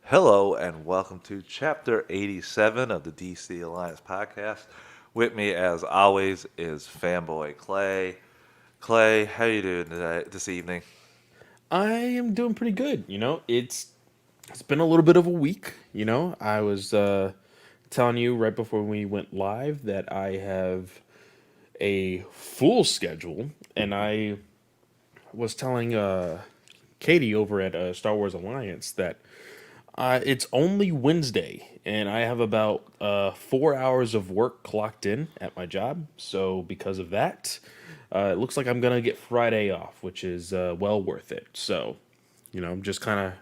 Hello and welcome to Chapter 87 of the DC Alliance podcast. With me, as always, is fanboy Clay. Clay, how you doing this evening? I am doing pretty good. It's been a little bit of a week. I was telling you right before we went live that I have a full schedule, and I was telling Katie over at Star Wars Alliance that it's only Wednesday, and I have about 4 hours of work clocked in at my job. So because of that, it looks like I'm gonna get Friday off, which is well worth it. So, I'm just kind of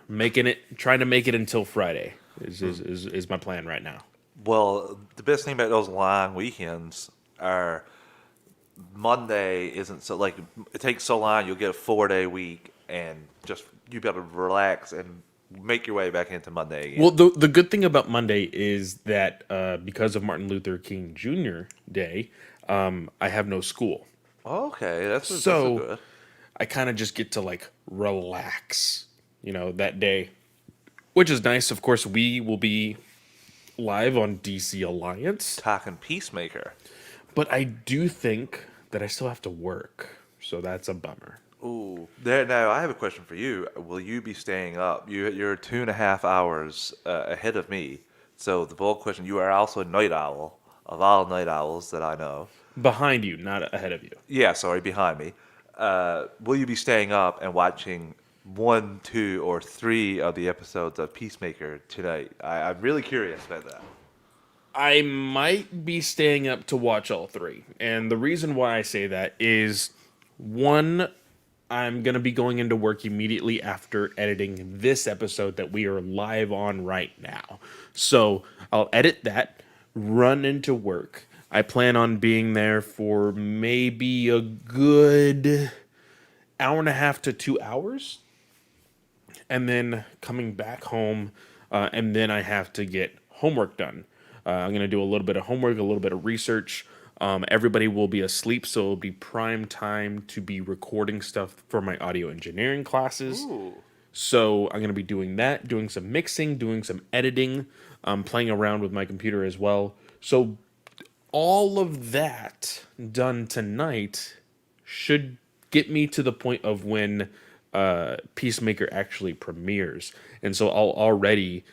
trying to make it until Friday is my plan right now. Well, the best thing about those long weekends are Monday isn't so like it takes so long. You'll get a 4 day week and just you be able to relax and make your way back into Monday Well, again. the good thing about Monday is that because of Martin Luther King Jr. Day, I have no school. Okay, that's a So good. I kind of just get to like relax, that day, which is nice. Of course, we will be live on DC Alliance, Talking Peacemaker. but I do think that I still have to work. So that's a bummer. Ooh, there now. I have a question for you. Will you be staying up? You're 2.5 hours ahead of me. So the bold question: you are also a night owl of all night owls that I know. Behind you, not ahead of you. Yeah, sorry, behind me. Will you be staying up and watching one, two, or three of the episodes of Peacemaker tonight? I'm really curious about that. I might be staying up to watch all three. And the reason why I say that is one, I'm going to be going into work immediately after editing this episode that we are live on right now. So I'll edit that, run into work. I plan on being there for maybe a good hour and a half to 2 hours, and then coming back home, and then I have to get homework done. I'm going to do a little bit of homework, a little bit of research. Everybody will be asleep, so it'll be prime time to be recording stuff for my audio engineering classes. Ooh. So I'm going to be doing that, doing some mixing, doing some editing, playing around with my computer as well. So all of that done tonight should get me to the point of when Peacemaker actually premieres. And so I'll already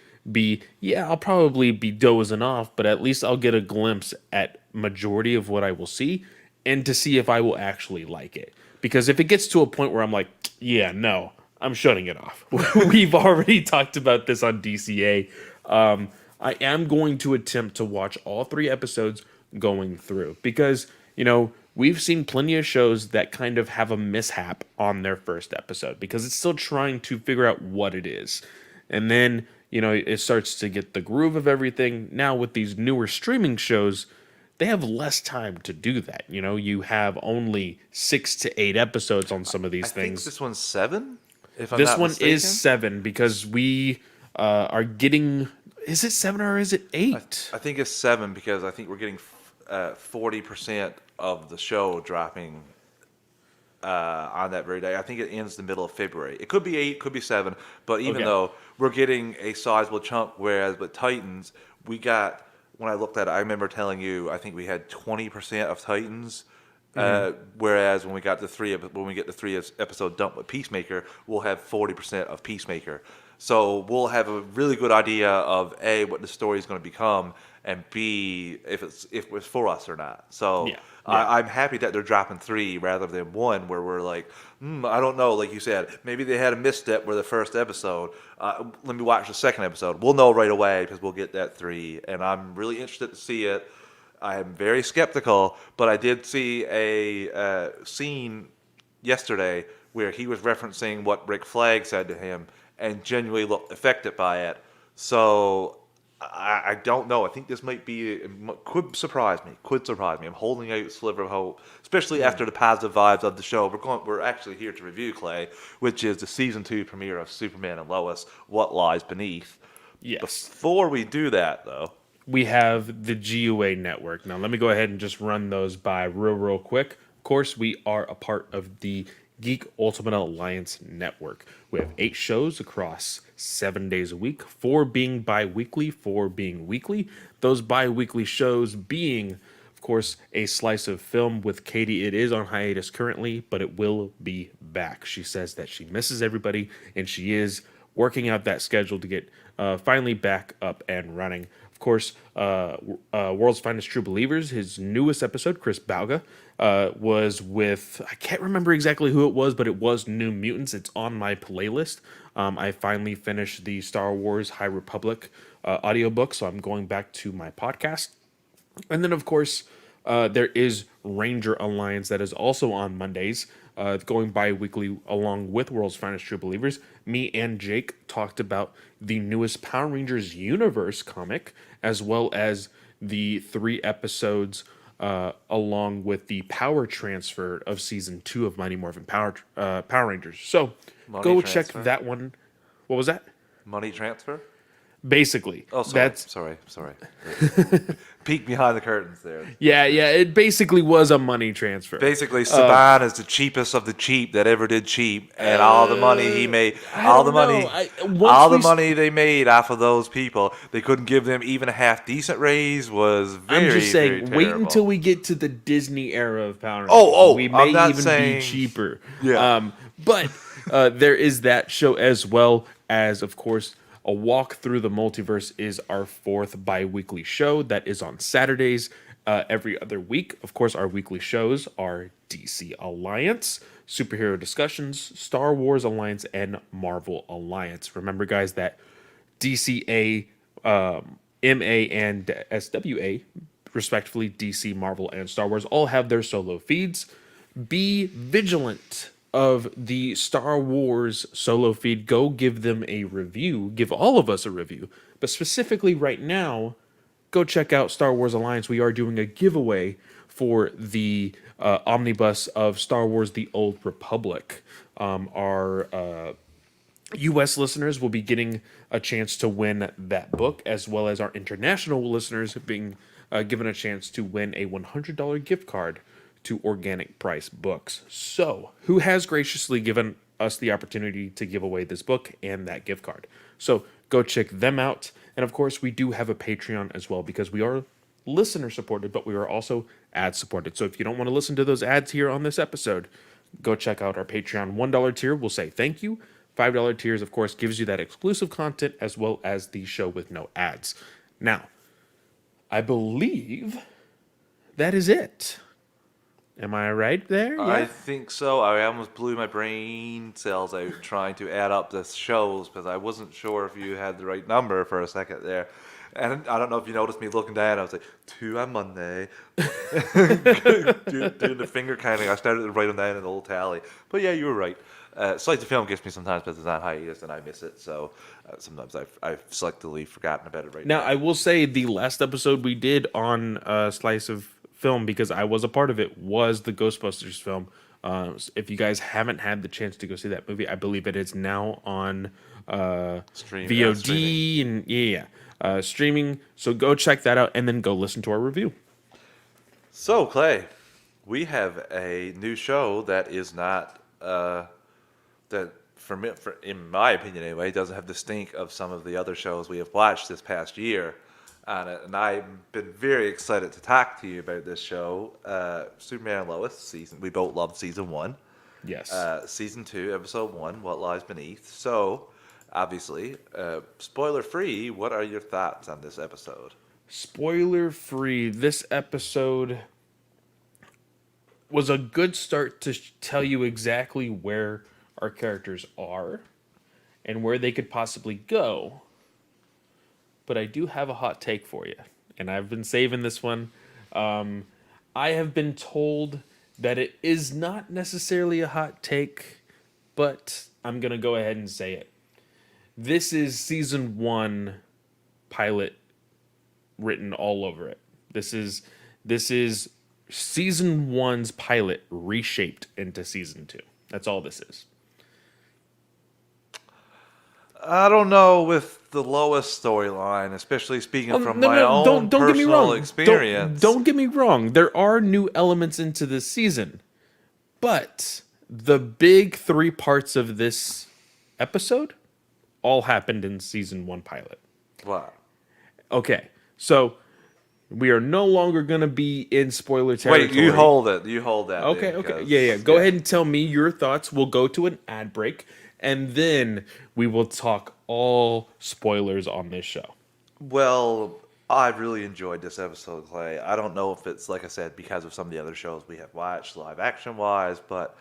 I'll probably be dozing off, but at least I'll get a glimpse at majority of what I will see and to see if I will actually like it. Because if it gets to a point where I'm like, yeah, no, I'm shutting it off. We've already talked about this on DCA. I am going to attempt to watch all three episodes going through because, we've seen plenty of shows that kind of have a mishap on their first episode because it's still trying to figure out what it is. And then, it starts to get the groove of everything. Now, with these newer streaming shows, they have less time to do that. You have only 6 to 8 episodes on some of I these think things. this one's seven, if I'm This not one is mistaken. 7 because we are getting. Is it 7 or is it I, 8? I think it's seven because I think we're getting 40% of the show dropping on that very day. I think it ends the middle of February. It could be eight, could be seven, but even Okay. though we're getting a sizable chunk, whereas with Titans, we got, when I looked at it, I remember telling you, I think we had 20% of Titans. Whereas when we got the when we get the episode dumped with Peacemaker, we'll have 40% of Peacemaker. So we'll have a really good idea of A, what the story is going to become, and B, if it's for us or not. So Yeah. Yeah. I'm happy that they're dropping three rather than one, where we're like, I don't know. Like you said, maybe they had a misstep with the first episode. Let me watch the second episode. We'll know right away because we'll get that three, and I'm really interested to see it. I am very skeptical, but I did see a scene yesterday where he was referencing what Rick Flag said to him and genuinely looked affected by it. So I don't know. I think this might be could surprise me. Could surprise me. I'm holding out a sliver of hope, especially after the positive vibes of the show. We're actually here to review Clay, which is the season 2 premiere of Superman and Lois: What Lies Beneath. Yes. Before we do that, though, We have the GUA network. Now, let me go ahead and just run those by real quick. Of course, we are a part of the Geek Ultimate Alliance Network. We have 8 shows across 7 days a week, 4 being bi-weekly, 4 being weekly. Those bi-weekly shows being, of course, A Slice of Film with Katie. It is on hiatus currently, but it will be back. She says that she misses everybody, and she is working out that schedule to get finally back up and running. Of course, World's Finest True Believers, his newest episode, Chris Bauga, was with, I can't remember exactly who it was, but it was New Mutants. It's on my playlist. I finally finished the Star Wars High Republic audiobook, so I'm going back to my podcast. And then, of course, there is Ranger Alliance that is also on Mondays, going bi-weekly along with World's Finest True Believers. Me and Jake talked about the newest Power Rangers Universe comic, as well as the 3 episodes along with the power transfer of Season 2 of Mighty Morphin Power Rangers. So go check that one. What was that? Money transfer? Basically. Oh, sorry. That's Sorry. Peek behind the curtains there. yeah. It basically was a money transfer. Basically, Saban is the cheapest of the cheap that ever did cheap, and all the money he made, all the money they made off of those people, they couldn't give them even a half decent raise. Was very. I'm just saying, very wait terrible. until we get to the Disney era of Power Rangers. We I'm may not even saying- be cheaper. Yeah. But there is that show, as well as, of course, A Walk Through the Multiverse is our 4th bi-weekly show that is on Saturdays every other week. Of course, our weekly shows are DC Alliance, Superhero Discussions, Star Wars Alliance, and Marvel Alliance. Remember, guys, that DCA, MA, and SWA, respectively, DC, Marvel, and Star Wars, all have their solo feeds. Be vigilant of the Star Wars solo feed. Go give them a review. Give all of us a review. But specifically right now, go check out Star Wars Alliance. We are doing a giveaway for the omnibus of Star Wars The Old Republic. Our U.S. listeners will be getting a chance to win that book, as well as our international listeners being given a chance to win a $100 gift card to Organic Price Books. So, who has graciously given us the opportunity to give away this book and that gift card? So, go check them out. And of course, we do have a Patreon as well, because we are listener supported, but we are also ad supported. So, if you don't want to listen to those ads here on this episode, go check out our Patreon. $1 tier will say thank you. $5 tiers, of course, gives you that exclusive content as well as the show with no ads. Now, I believe that is it. Am I right there? Yeah. I think so. I almost blew my brain cells out trying to add up the shows because I wasn't sure if you had the right number for a second there. And I don't know if you noticed me looking down. I was like, 2 on Monday. doing the finger counting. I started to write them down in a little tally. But yeah, you were right. Slice of Film gets me sometimes because it's on hiatus and I miss it. So sometimes I've selectively forgotten about it right now. Now, I will say the last episode we did on Slice of Film, because I was a part of it, was the Ghostbusters film. If you guys haven't had the chance to go see that movie, I believe it is now on VOD and streaming. So go check that out and then go listen to our review. So Clay, we have a new show that is not that for me, in my opinion anyway, doesn't have the stink of some of the other shows we have watched this past year on it, and I've been very excited to talk to you about this show, Superman and Lois season. We both loved season 1. Yes. Season 2, episode 1, What Lies Beneath. So, obviously, spoiler free. What are your thoughts on this episode? Spoiler free. This episode was a good start to tell you exactly where our characters are and where they could possibly go. But I do have a hot take for you, and I've been saving this one. I have been told that it is not necessarily a hot take, but I'm going to go ahead and say it. This is season 1 pilot written all over it. This is season 1's pilot reshaped into season 2. That's all this is. I don't know with the Lois storyline, especially speaking from my own don't get me personal wrong. experience. Don't get me wrong. There are new elements into this season, but the big three parts of this episode all happened in season 1 pilot. What? Okay, so we are no longer going to be in spoiler territory. Wait, you hold it. You hold that. Okay, then, okay. because- Yeah. Go ahead and tell me your thoughts. We'll go to an ad break, and then we will talk all spoilers on this show. Well, I really enjoyed this episode, Clay. I don't know if it's, like I said, because of some of the other shows we have watched live action wise, but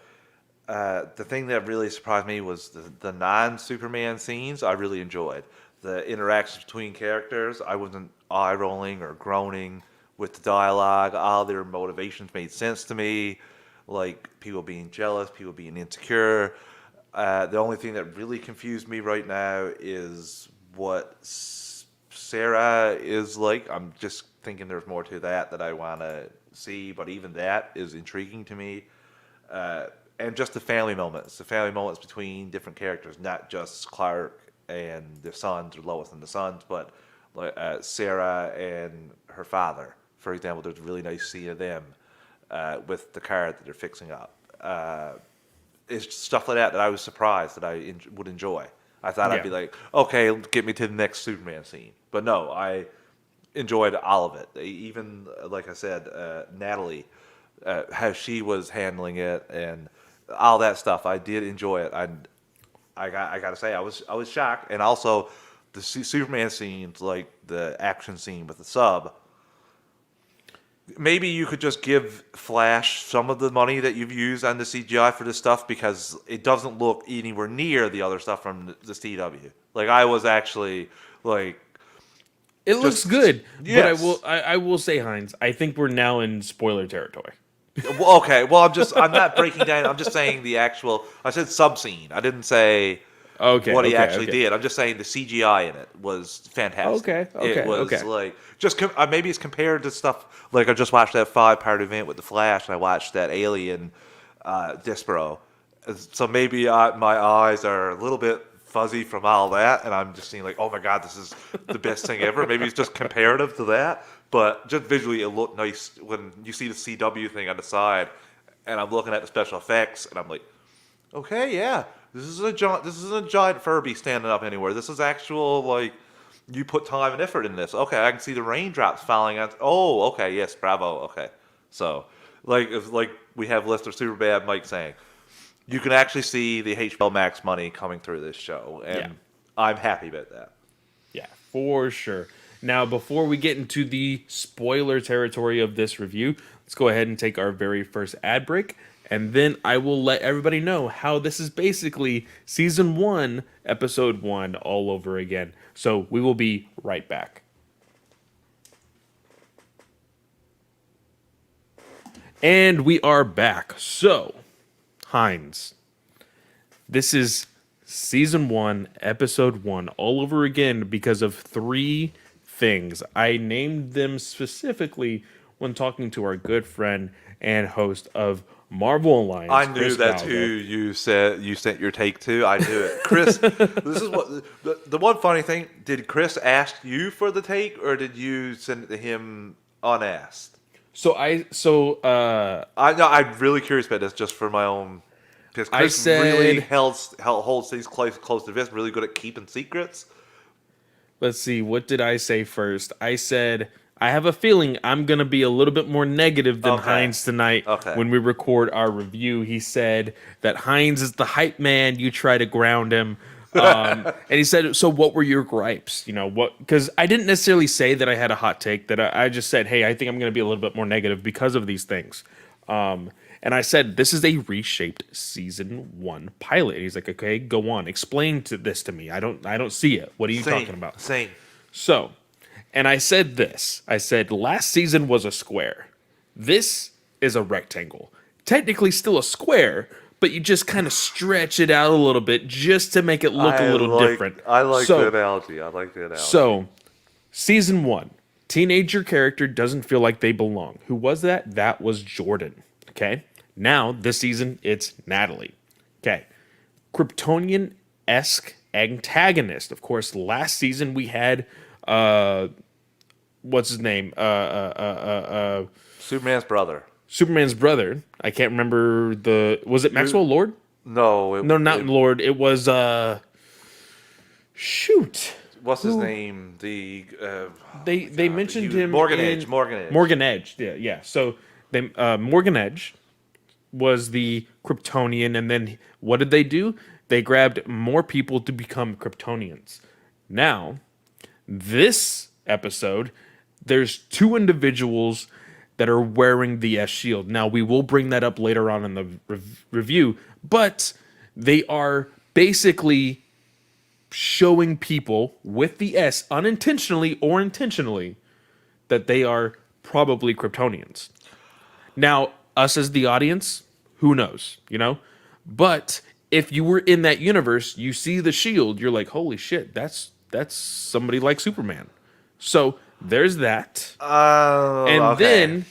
the thing that really surprised me was the non-Superman scenes. I really enjoyed the interactions between characters. I wasn't eye rolling or groaning with the dialogue. All their motivations made sense to me, like people being jealous, people being insecure. The only thing that really confused me right now is what Sarah is like. I'm just thinking there's more to that I want to see, but even that is intriguing to me. And just the family moments between different characters, not just Clark and the sons, or Lois and the sons, but Sarah and her father. For example, there's a really nice scene of them with the car that they're fixing up. It's stuff like that I was surprised that I would enjoy. I thought I'd be like, okay, get me to the next Superman scene. But no, I enjoyed all of it. Even, like I said, Natalie, how she was handling it and all that stuff. I did enjoy it. I got to say, I was shocked. And also, the Superman scenes, like the action scene with the sub, maybe you could just give Flash some of the money that you've used on the CGI for this stuff, because it doesn't look anywhere near the other stuff from the CW. Like, I was actually like, it looks good, yes. but I will say, Hines, I think we're now in spoiler territory. Well, okay. Well, I'm not breaking down. I'm just saying the actual. I said sub scene. I didn't say what he actually did. I'm just saying the CGI in it was fantastic. Okay. It was like just maybe it's compared to stuff like I just watched that 5-part event with the Flash, and I watched that Alien Despero. So maybe my eyes are a little bit fuzzy from all that, and I'm just seeing like, oh my god, this is the best thing ever. Maybe it's just comparative to that. But just visually, it looked nice when you see the CW thing on the side, and I'm looking at the special effects, and I'm like, okay, yeah, this isn't a giant Furby standing up anywhere. This is actual, like, you put time and effort in this. Okay, I can see the raindrops falling on. Oh, okay, yes, bravo. Okay, so like we have Lister Superbad Mike saying, you can actually see the HBO Max money coming through this show, and I'm happy about that. Yeah, for sure. Now, before we get into the spoiler territory of this review, let's go ahead and take our very first ad break, and then I will let everybody know how this is basically Season 1, Episode 1 all over again. So we will be right back. And we are back. So, Hines, this is Season 1, Episode 1 all over again because of 3 things. I named them specifically when talking to our good friend and host of Marvel Alliance. I knew Chris that's Valdo. who you said you sent your take to. I knew it, Chris. This is what the one funny thing. Did Chris ask you for the take, or did you send it to him unasked? I'm really curious about this, just for my own. Because Chris really holds things close to the vest. Really good at keeping secrets. Let's see, what did I say first? I said, I have a feeling I'm going to be a little bit more negative than Hines tonight when we record our review. He said that Hines is the hype man. You try to ground him. And he said, so what were your gripes? You know, what? Because I didn't necessarily say that I had a hot take. That I just said, hey, I think I'm going to be a little bit more negative because of these things. And I said, this is a reshaped Season 1 pilot. And he's like, okay, go on. Explain this to me. I don't see it. What are you talking about? Same. So, and I said this. I said, last season was a square. This is a rectangle. Technically still a square, but you just kind of stretch it out a little bit just to make it look a little different. I like the analogy. So, Season 1. Teenager character doesn't feel like they belong. Who was that? That was Jordan. Okay. Now, this season, it's Natalie. Okay. Kryptonian-esque antagonist. Of course, last season we had, what's his name? Superman's brother. Superman's brother. I can't remember was it You're, Maxwell Lord? no, No, not Lord. It was shoot. what's his Who name? Oh they my they God, mentioned him Morgan Edge. in Morgan Edge. Morgan Edge. Yeah, yeah. So they Morgan Edge was the Kryptonian, and then what did they do? They grabbed more people to become Kryptonians. Now, this episode, there's two individuals that are wearing the S shield. Now, we will bring that up later on in the review, but they are basically showing people with the S, unintentionally or intentionally, that they are probably Kryptonians. Now, us as the audience, who knows, you know? But if you were in that universe, you see the shield, you're like, holy shit, that's somebody like Superman. So there's that. Oh, And okay. then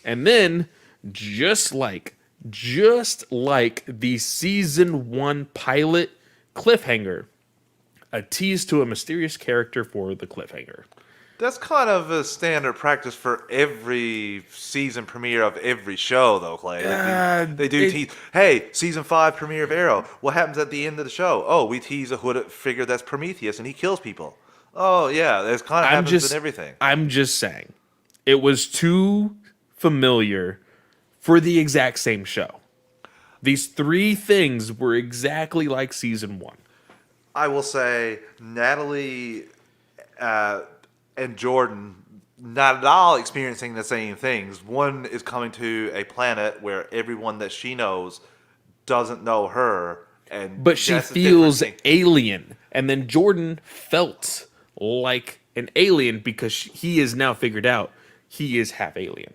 and then just like the season 1 pilot cliffhanger, a tease to a mysterious character for the cliffhanger. That's kind of a standard practice for every season premiere of every show, though, Clay. Like they do It tease. Hey, season 5 premiere of Arrow. What happens at the end of the show? Oh, we tease a hooded figure that's Prometheus, and he kills people. Oh yeah, this kind of I'm happens in just everything. I'm just saying it was too familiar for the exact same show. These three things were exactly like season 1. I will say Natalie uh, and Jordan not at all experiencing the same things. One is coming to a planet where everyone that she knows doesn't know her, and But she that's a different feels thing. alien. And then Jordan felt like an alien because he is now figured out he is half alien.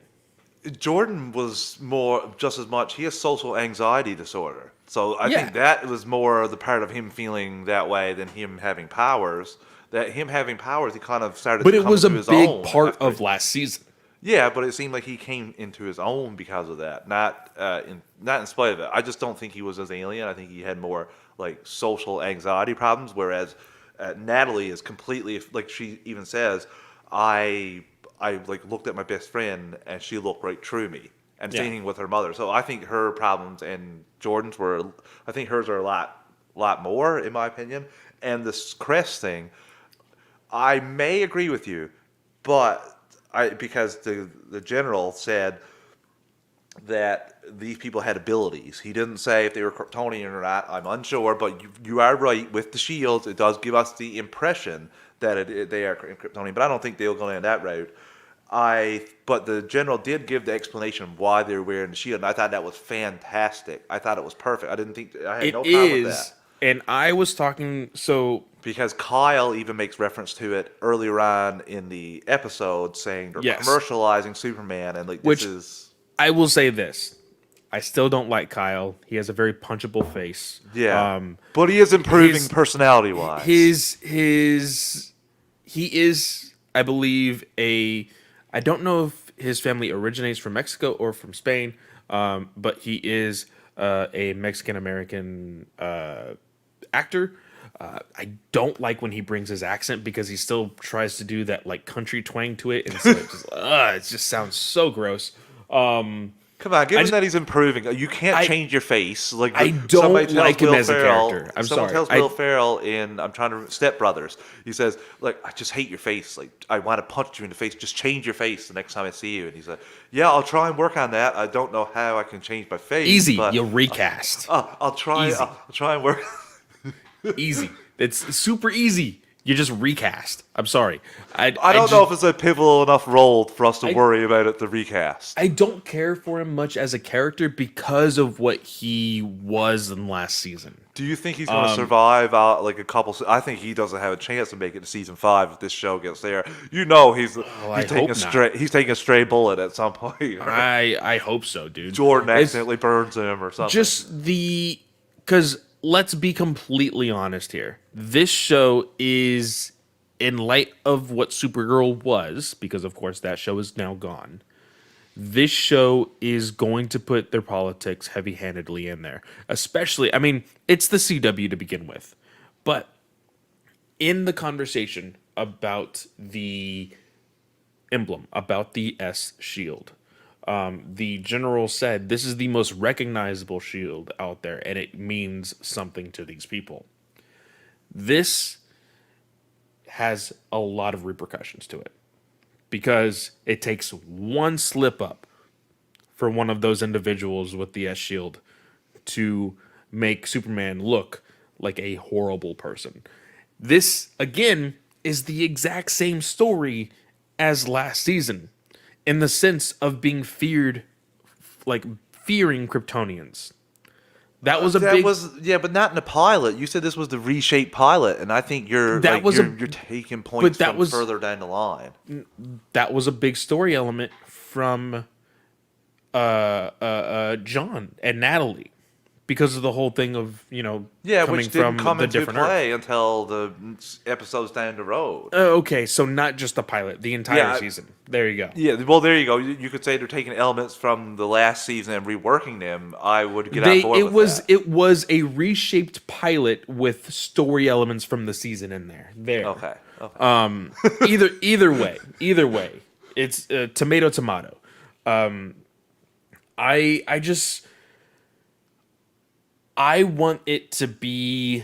Jordan was more, just as much, he has social anxiety disorder. So I Yeah. think that was more the part of him feeling that way than him having powers. That him having powers, he kind of started But to it come was a into his big own part after. of last season. Yeah, but it seemed like he came into his own because of that. Not in spite of it. I just don't think he was as alien. I think he had more like social anxiety problems. Whereas Natalie is completely, like she even says, I I like looked at my best friend and she looked right through me. And Yeah. same thing with her mother. So I think her problems and Jordan's were, I think hers are a lot more in my opinion. And this Crest thing, I may agree with you, but because the general said that these people had abilities. He didn't say if they were Kryptonian or not. I'm unsure, but you are right with the shields. It does give us the impression that they are Kryptonian, but I don't think they'll go down that route. But the general did give the explanation why they're wearing the shield, and I thought that was fantastic. I thought it was perfect. I had It no problem with that. is. And I was talking, so Because Kyle even makes reference to it earlier on in the episode, saying they're yes, commercializing Superman, and like this which is I will say this. I still don't like Kyle. He has a very punchable face. yeah, but he is improving his personality wise. his he is, I believe, I don't know if his family originates from Mexico or from Spain, but he is a Mexican American actor. I don't like when he brings his accent because he still tries to do that like country twang to it, and so it just sounds so gross. Come on, given just- that he's improving, you can't I- change your face. Like I somebody don't tells like him Will as a Ferrell, character. I'm someone sorry. tells Will Ferrell in I'm trying to Step Brothers. He says, "Like I just hate your face. Like I want to punch you in the face. Just change your face the next time I see you." And he's like, "Yeah, I'll try and work on that. I don't know how I can change my face. Easy, but you recast. I'll try. Easy. I'll try and work." Easy. It's super easy. You just recast. I'm sorry. I don't know if it's a pivotal enough role for us to I- worry about it. The recast. I don't care for him much as a character because of what he was in last season. Do you think he's going to survive out like a couple? I think he doesn't have a chance to make it to season 5 if this show gets there. You know, he's I taking hope a not. stray. He's taking a stray bullet at some point. I hope so, dude. Jordan It's accidentally burns him or something. just because let's be completely honest here. This show is, in light of what Supergirl was, because of course that show is now gone. This show is going to put their politics heavy-handedly in there. Especially, I mean, it's the CW to begin with. But in the conversation about the emblem, about the S shield, The general said, "This is the most recognizable shield out there, and it means something to these people." This has a lot of repercussions to it because it takes one slip up for one of those individuals with the S shield to make Superman look like a horrible person. This, again, is the exact same story as last season in the sense of being feared, like fearing Kryptonians. That was a That big. was yeah, but not in the pilot. You said this was the reshaped pilot, and I think you're That like was a. you're taking But points that from was further down the line. that was a big story element from John and Natalie because of the whole thing of Yeah, coming which didn't from come the into different Earth. play until the episodes down the road. Okay, so not just the pilot, the entire Yeah, season. There you go. yeah. Well, there you go. You could say they're taking elements from the last season and reworking them. I would get on They board it with was that. it was a reshaped pilot with story elements from the season in there. There. Okay. Okay. Either way, it's tomato tomato. I just I want it to be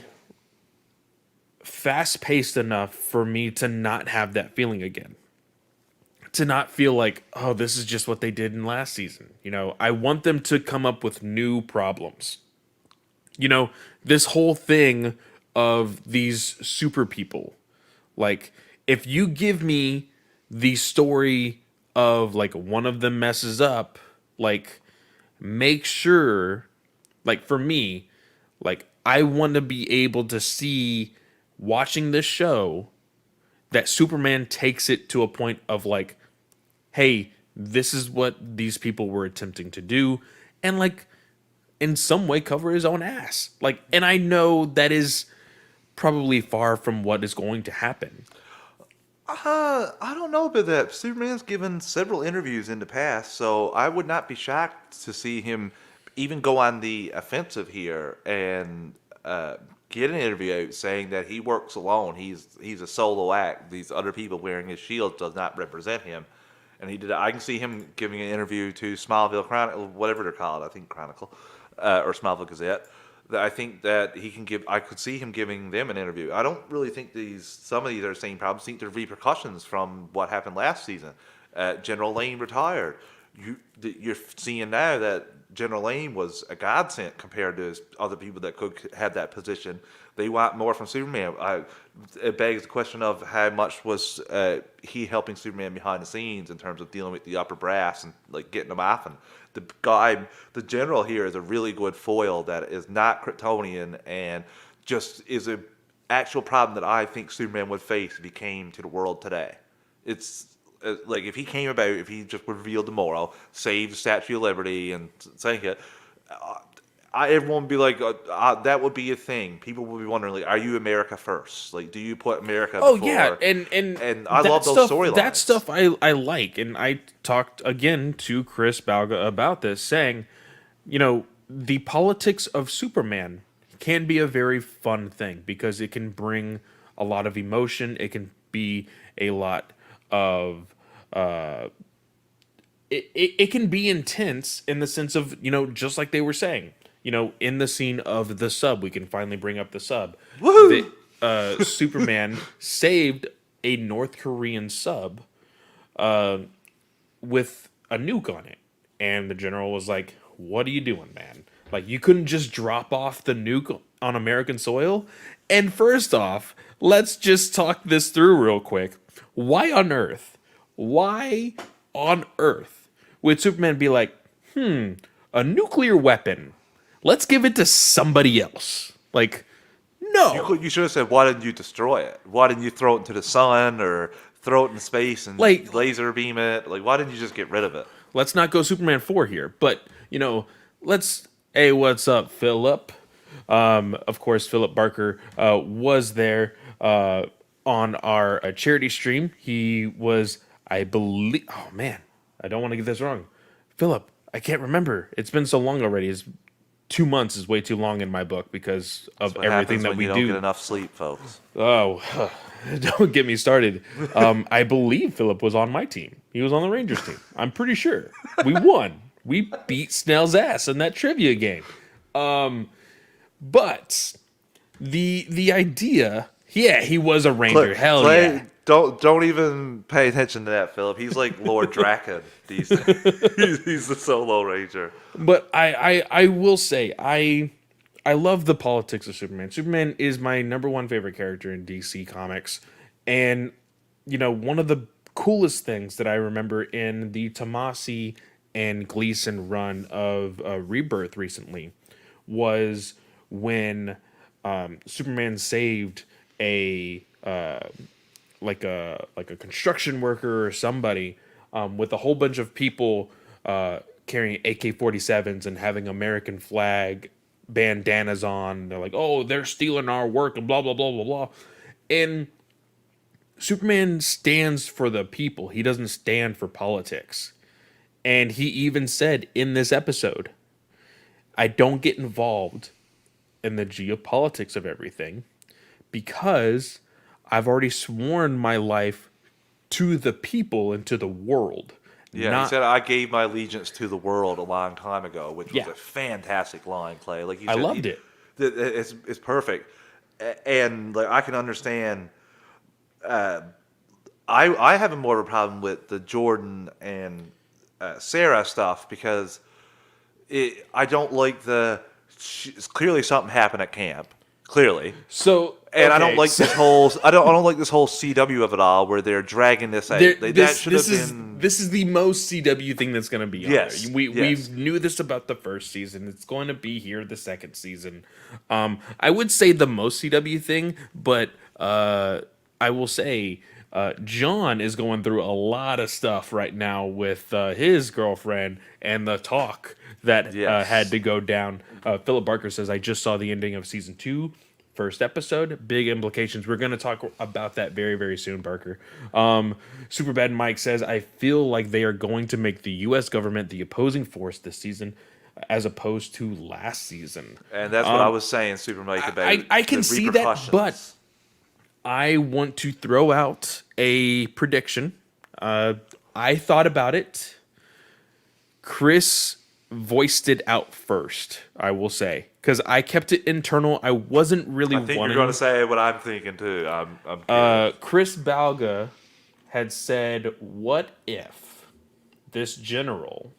fast paced enough for me to not have that feeling again. To not feel like, oh, this is just what they did in last season. I want them to come up with new problems. This whole thing of these super people. Like, if you give me the story of like one of them messes up, like, make sure, like, for me, like, I want to be able to see watching this show that Superman takes it to a point of like, hey, this is what these people were attempting to do, and like in some way cover his own ass. Like, and I know that is probably far from what is going to happen. I don't know about that. Superman's given several interviews in the past, so I would not be shocked to see him even go on the offensive here and get an interview out saying that he works alone. He's a solo act. These other people wearing his shield does not represent him. And he did. I can see him giving an interview to Smallville Chronicle, whatever they're called. I think Chronicle or Smallville Gazette. That I think that he can give. I could see him giving them an interview. I don't really think some of these are the same problems. I think they're repercussions from what happened last season. General Lane retired. You're seeing now that General Lane was a godsend compared to other people that could have that position. They want more from Superman. It begs the question of how much was he helping Superman behind the scenes in terms of dealing with the upper brass and like getting them off. And the general here is a really good foil that is not Kryptonian and just is a actual problem that I think Superman would face if he came to the world today. It's like if he came about, if he just revealed tomorrow, saved the Statue of Liberty and saying it, everyone would be like, that would be a thing. People would be wondering, like, are you America first? Like, do you put America Oh before? yeah, and I that love those stuff. storylines. That stuff I like, and I talked again to Chris Balga about this, saying, the politics of Superman can be a very fun thing because it can bring a lot of emotion. It can be a lot of it can be intense in the sense of just like they were saying, in the scene of the sub, we can finally bring up the sub. Woohoo! Superman saved a North Korean sub with a nuke on it, and the general was like, what are you doing, man? Like, you couldn't just drop off the nuke on American soil? And first off, let's just talk this through real quick. Why on earth would Superman be like, a nuclear weapon, let's give it to somebody else? Like, no. You should have said, why didn't you destroy it? Why didn't you throw it into the sun or throw it in space and Like- laser beam it? Like, why didn't you just get rid of it? Let's not go Superman 4 here, but hey, what's up, Philip? Of course, Philip Barker was there on our charity stream. He was, I believe, oh man, I don't want to get this wrong. Philip, I can't remember. It's been so long already. 2 months is way too long in my book because That's of what everything happens that when we you don't do. get enough sleep, folks. Oh, don't get me started. I believe Philip was on my team. He was on the Rangers team. I'm pretty sure. We won. We beat Snell's ass in that trivia game. But the idea, yeah, he was a Ranger. Hell yeah. Don't even pay attention to that, Philip. He's like Lord Draken these days. He's the solo ranger. But I will say I love the politics of Superman. Superman is my number one favorite character in DC Comics, and one of the coolest things that I remember in the Tomasi and Gleason run of Rebirth recently was when Superman saved a like a construction worker or somebody with a whole bunch of people carrying AK-47s and having American flag bandanas on. They're like, "Oh, they're stealing our work," and blah blah blah blah blah. And Superman stands for the people. He doesn't stand for politics. And he even said in this episode, "I don't get involved in the geopolitics of everything because I've already sworn my life to the people and to the world." Yeah, he Not, said I gave my allegiance to the world a long time ago, which was Yeah. a fantastic line, Clay. Like you I said, loved it. It's perfect, and like I can understand. I have more of a problem with the Jordan and Sarah stuff because I don't like clearly something happened at camp. Clearly, So, and I don't okay, like so this whole. I don't like this whole CW of it all, where they're dragging this out. That should have been. this is the most CW thing that's going to be on Yes, there. We yes. knew this about the first season. It's going to be here the second season. I would say the most CW thing, but I will say John is going through a lot of stuff right now with his girlfriend and the talk that had Yes. to go down. Philip Barker says, "I just saw the ending of season 2, first episode. Big implications." We're going to talk about that very, very soon, Barker. Superbad Mike says, "I feel like they are going to make the U.S. government the opposing force this season as opposed to last season." And that's what I was saying, Super Mike, about I can the see that, repercussions. but I want to throw out a prediction. I thought about it. Chris voiced it out first, I will say, because I kept it internal. I wasn't really I think wanting. you're going to say what I'm thinking too. I'm curious. Chris Balga had said, "What if this general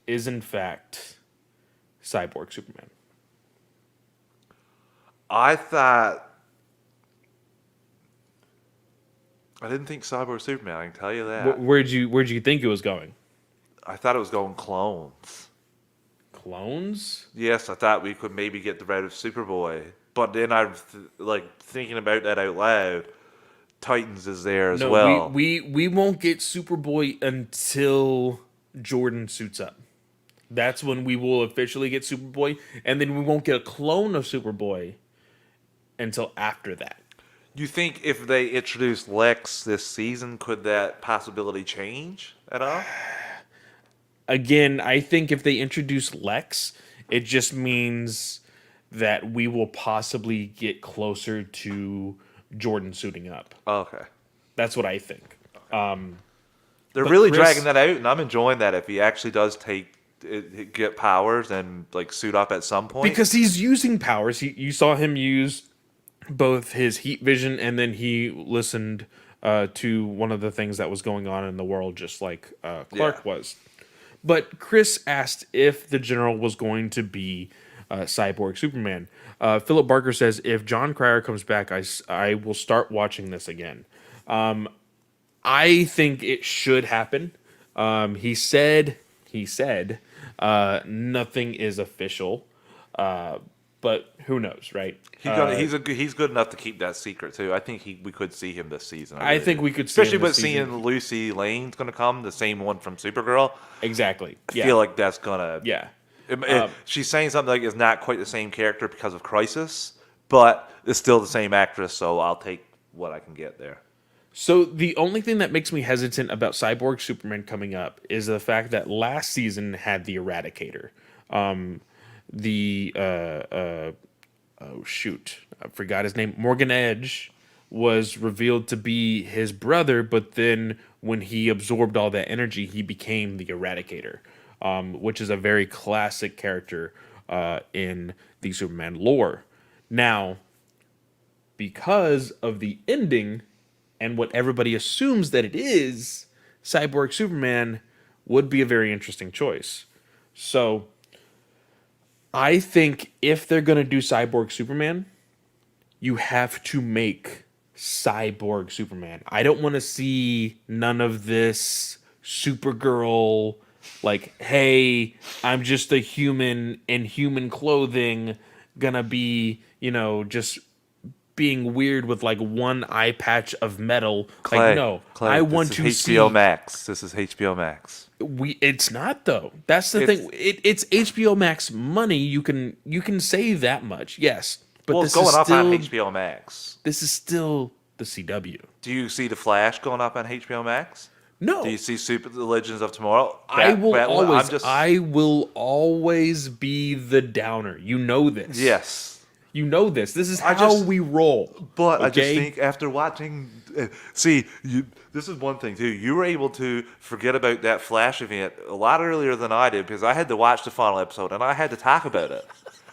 is in fact Cyborg Superman?" I thought I didn't think Cyborg Superman. I can tell you that. Where'd you think it was going? I thought it was going clones. Clones? Yes, I thought we could maybe get the rid of Superboy, but then I'm like thinking about that out loud. Titans is there as No, well. we won't get Superboy until Jordan suits up. That's when we will officially get Superboy, and then we won't get a clone of Superboy until after that. You think if they introduce Lex this season, could that possibility change at all? Again, I think if they introduce Lex, it just means that we will possibly get closer to Jordan suiting up. Okay. That's what I think. They're But really Chris- dragging that out, and I'm enjoying that. If he actually does get powers and like suit up at some point, Because he's using powers. You saw him use both his heat vision, and then he listened to one of the things that was going on in the world, just like Clark was. But Chris asked if the general was going to be Cyborg Superman. Philip Barker says, "If John Cryer comes back, I will start watching this again." I think it should happen. He said nothing is official, but who knows, right? he's good enough to keep that secret too. I think we could see him this season. I really think do. we could see him especially with this season. seeing Lucy Lane's going to come, the same one from Supergirl. Exactly. I feel like that's gonna. Yeah. She's saying something like it's not quite the same character because of Crisis, but it's still the same actress. So I'll take what I can get there. So the only thing that makes me hesitant about Cyborg Superman coming up is the fact that last season had the Eradicator. the oh shoot, I forgot his name. Morgan Edge was revealed to be his brother, but then when he absorbed all that energy, he became the Eradicator, which is a very classic character in the Superman lore. Now, because of the ending and what everybody assumes that it is, Cyborg Superman would be a very interesting choice. So, I think if they're going to do Cyborg Superman, you have to make Cyborg Superman. I don't want to see none of this Supergirl, like, hey, I'm just a human in human clothing, gonna be, just being weird with like one eye patch of metal. Like, no, I want to this is see. HBO Max. This is HBO Max. It's not though. That's the It's- thing. It's HBO Max money. You can say that much, yes. But Well, this it's going is up still on HBO Max. this is still the CW. Do you see The Flash going up on HBO Max? No, Do you see The Legends of Tomorrow? I will always. I'm just, I will always be the downer. You know this. yes. You know this. This is I how just- we roll. But I just okay? think after watching, this is one thing too. You were able to forget about that Flash event a lot earlier than I did because I had to watch the final episode and I had to talk about it.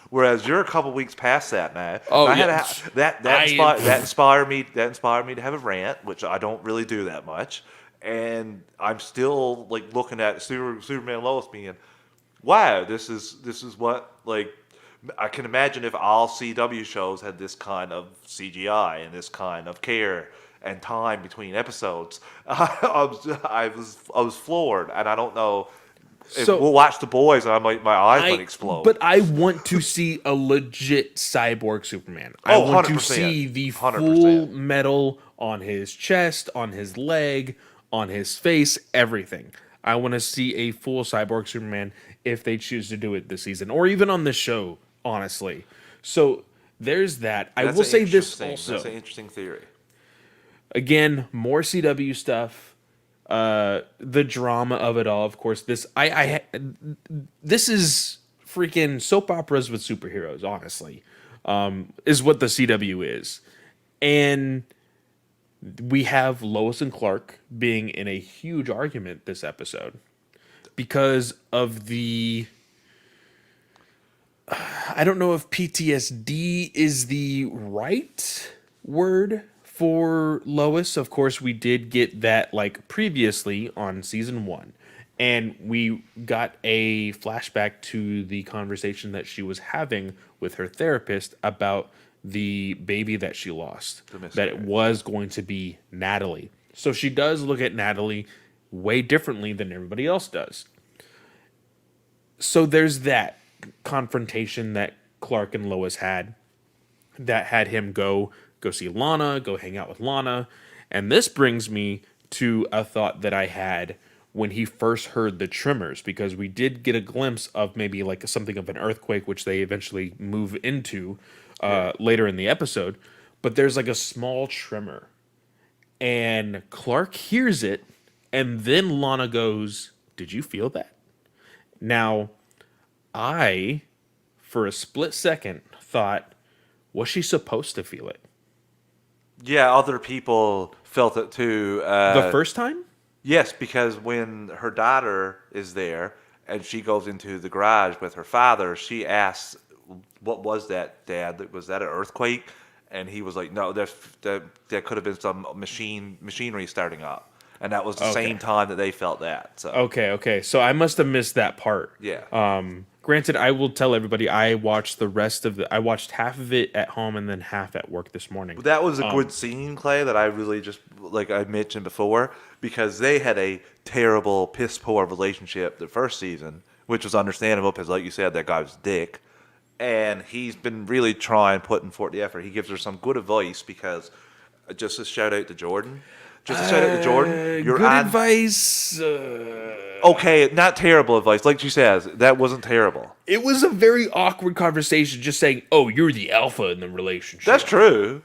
Whereas you're a couple weeks past that now. Oh, I had yeah. that inspired me. That inspired me to have a rant, which I don't really do that much. And I'm still like looking at Superman Lois being, wow, this is what like. I can imagine if all CW shows had this kind of CGI and this kind of care and time between episodes. I was floored, and I don't know. If So- we'll watch The Boys, and my eyes might explode. But I want to see a legit cyborg Superman. I Oh, want to 100%. see the 100%. full metal on his chest, on his leg, on his face, everything. I want to see a full cyborg Superman if they choose to do it this season, or even on this show, honestly. So there's that. I That's will an say this interesting- also. That's an interesting theory. Again, more CW stuff. The drama of it all, of course. This is freaking soap operas with superheroes. Honestly, is what the CW is, and we have Lois and Clark being in a huge argument this episode because of the. I don't know if PTSD is the right word for Lois. Of course, we did get that like previously on season 1. And we got a flashback to the conversation that she was having with her therapist about the baby that she lost. That it was going to be Natalie. So she does look at Natalie way differently than everybody else does. So there's that confrontation that Clark and Lois had that had him go see Lana, go hang out with Lana. And this brings me to a thought that I had when he first heard the tremors, because we did get a glimpse of maybe like something of an earthquake, which they eventually move into later in the episode. But there's like a small tremor. And Clark hears it, and then Lana goes, "Did you feel that?" Now, I, for a split second, thought, was she supposed to feel it? Yeah, other people felt it too. The first time? Yes, because when her daughter is there and she goes into the garage with her father, she asks, "What was that, Dad? Was that an earthquake?" And he was like, "No, that could have been some machinery starting up." And that was the same time that they felt that. So Okay. So I must have missed that part. yeah. Granted, I will tell everybody I watched I watched half of it at home and then half at work this morning. That was a good scene, Clay, that I really just, like I mentioned before, because they had a terrible, piss-poor relationship the first season, which was understandable because, like you said, that guy was a dick. And he's been really putting forth the effort. He gives her some good advice because, just a shout-out to Jordan. You're Good advice. Okay, not terrible advice. Like she says, that wasn't terrible. It was a very awkward conversation just saying, "Oh, you're the alpha in the relationship." That's true.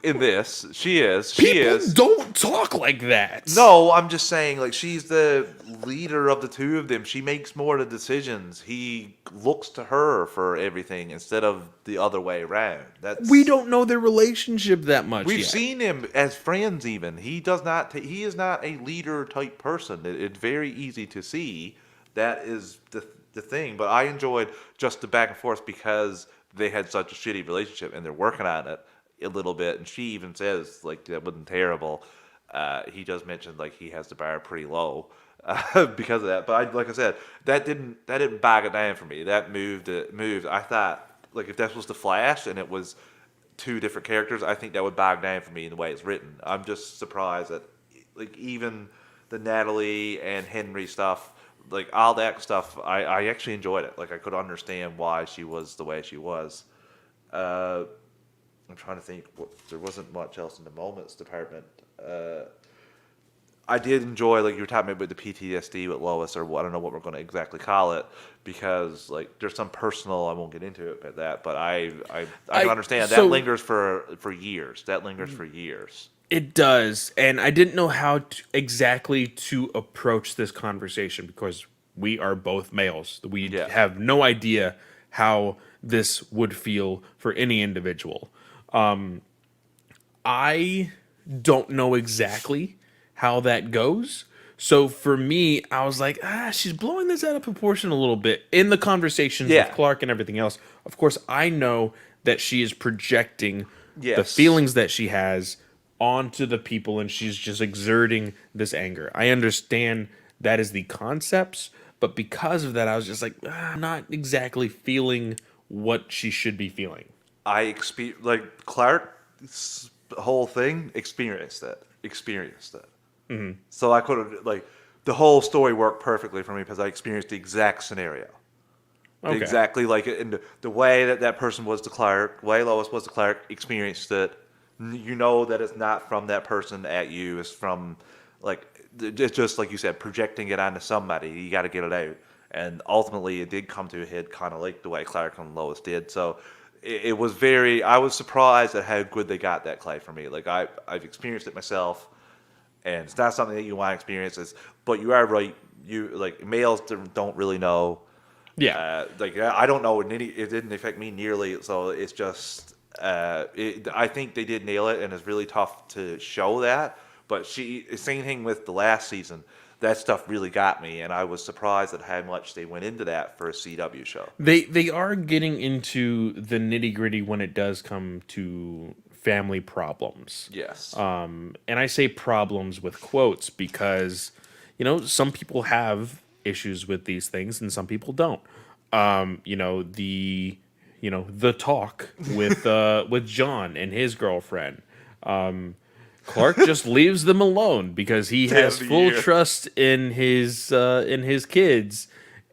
in this. She is. She People is. don't talk like that. No, I'm just saying, like, she's the leader of the two of them. She makes more of the decisions. He looks to her for everything instead of the other way around. We That's don't know their relationship that much We've yet. seen him as friends. Even he does not. He is not a leader type person. It's very easy to see that is the thing. But I enjoyed just the back and forth because they had such a shitty relationship and they're working on it a little bit. And she even says like that wasn't terrible. He does mention like he has the bar pretty low because of that. But like I said, that didn't bog it down for me. That moved it moved. I thought like if that was the Flash and it was two different characters, I think that would bog down for me in the way it's written. I'm just surprised that like even the Natalie and Henry stuff, like all that stuff, I actually enjoyed it. Like I could understand why she was the way she was. Uh, I'm trying to think. There wasn't much else in the moments department. I did enjoy, like you were talking about the PTSD with Lois, or I don't know what we're going to exactly call it, because like there's some personal. I won't get into it, but I can understand that lingers for years. That lingers for years. It does, and I didn't know how exactly to approach this conversation because we are both males. We Yeah. have no idea how this would feel for any individual. I don't know exactly how that goes. So for me, I was like, she's blowing this out of proportion a little bit in the conversations with Yeah. Clark and everything else. Of course, I know that she is projecting the Yes. feelings that she has onto the people and she's just exerting this anger. I understand that is the concepts, but because of that, I was just like, I'm not exactly feeling what she should be feeling. Like Clark's whole thing experienced it. So I could have like the whole story worked perfectly for me because I experienced the exact scenario. Okay. Exactly like it, and the way that person was to Clark, the way Lois was to Clark, experienced it. You know that it's not from that person at you. It's from like it's just like you said, projecting it onto somebody. You got to get it out, and ultimately it did come to a head, kind of like the way Clark and Lois did. So it was very. I was surprised at how good they got that Clay for me. Like I've experienced it myself, and it's not something that you want to experience. But you are right. You like males don't really know. Yeah. Like I don't know. It didn't affect me nearly. So it's just. I think they did nail it, and it's really tough to show that. But same thing with the last season. That stuff really got me, and I was surprised at how much they went into that for a CW show. They are getting into the nitty gritty when it does come to family problems. Yes. And I say problems with quotes because, some people have issues with these things and some people don't. The talk with John and his girlfriend. Clark just leaves them alone because he has Damn full year. trust in his kids,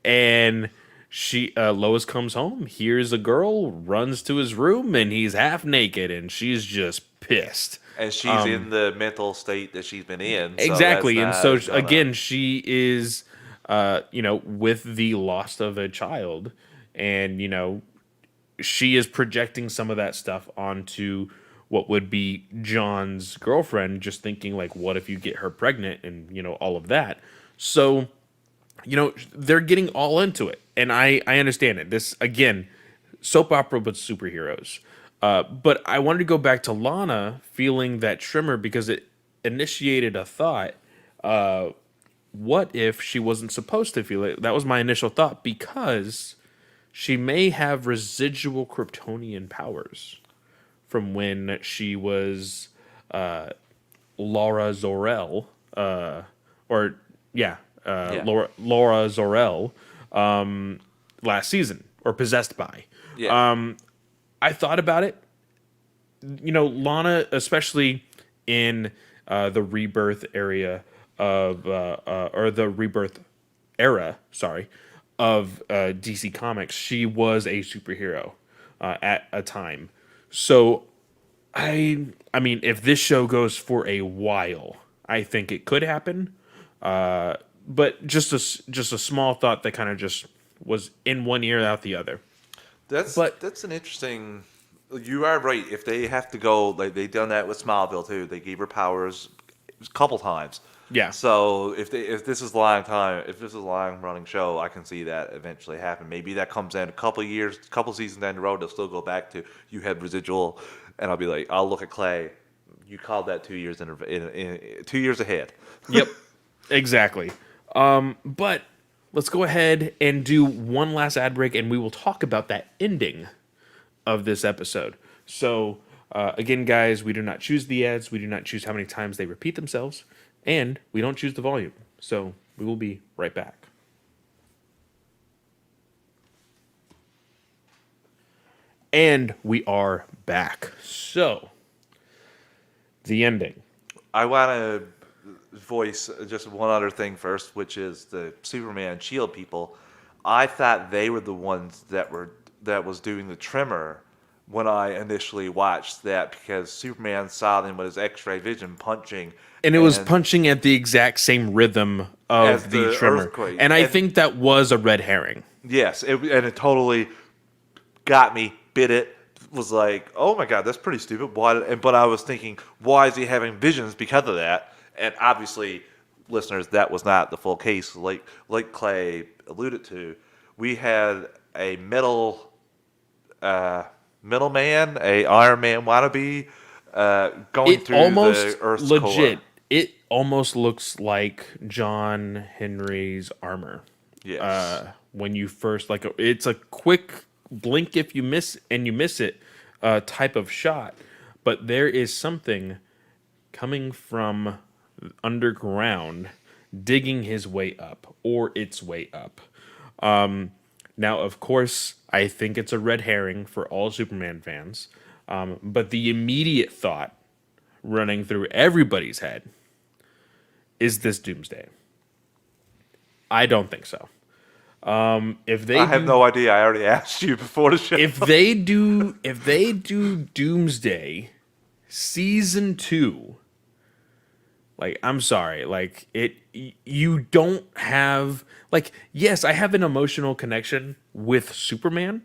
and Lois comes home, hears a girl, runs to his room, and he's half naked, and she's just pissed. And she's in the mental state that she's been in. So Exactly, and so that's not again, she is, with the loss of a child, and she is projecting some of that stuff onto what would be John's girlfriend, just thinking like, what if you get her pregnant and all of that. So, they're getting all into it, and I understand it. This again, soap opera but superheroes. But I wanted to go back to Lana feeling that tremor because it initiated a thought. What if she wasn't supposed to feel it? That was my initial thought because she may have residual Kryptonian powers from when she was Laura Zor-El, Yeah. Laura Zor-El, last season, or possessed by. Yeah. I thought about it. Lana, especially in the rebirth area or the rebirth era, sorry, of DC Comics, she was a superhero at a time. So, I mean, if this show goes for a while, I think it could happen. But just a small thought that kind of just was in one ear out the other. That's But that's an interesting. You are right. If they have to go, like they done that with Smallville too, they gave her powers a couple times. Yeah. So if this is long time, if this is a long running show, I can see that eventually happen. Maybe that comes in a couple years, couple seasons down the road. They'll still go back to you have residual, and I'll be like, I'll look at Clay. You called that 2 years in 2 years ahead. Yep. Exactly. But let's go ahead and do one last ad break, and we will talk about that ending of this episode. So, again, guys, we do not choose the ads. We do not choose how many times they repeat themselves, and we don't choose the volume. So, we will be right back. And we are back. So, the ending. I want to voice just one other thing first, which is the Superman and Shield people. I thought they were the ones that was doing the trimmer when I initially watched that because Superman saw them with his X-ray vision punching, And it was punching at the exact same rhythm as of the the trimmer. earthquake. And I And- think that was a red herring. Yes, and it totally got me, bit it. Was like, oh my god, that's pretty stupid. But I was thinking, why is he having visions because of that? And obviously, listeners, that was not the full case. Like Clay alluded to, we had a middleman, a Iron Man wannabe, going It through almost the Earth's legit. core. It almost looks like John Henry's armor. Yes. When you first it's a quick blink if you miss it type of shot, but there is something coming from underground, digging his way up or its way up. Now, of course, I think it's a red herring for all Superman fans, but the immediate thought running through everybody's head is this Doomsday. I don't think so. If they I have no idea. I already asked you before the show. if they do Doomsday season 2, like I'm sorry, like you don't have yes, I have an emotional connection with Superman.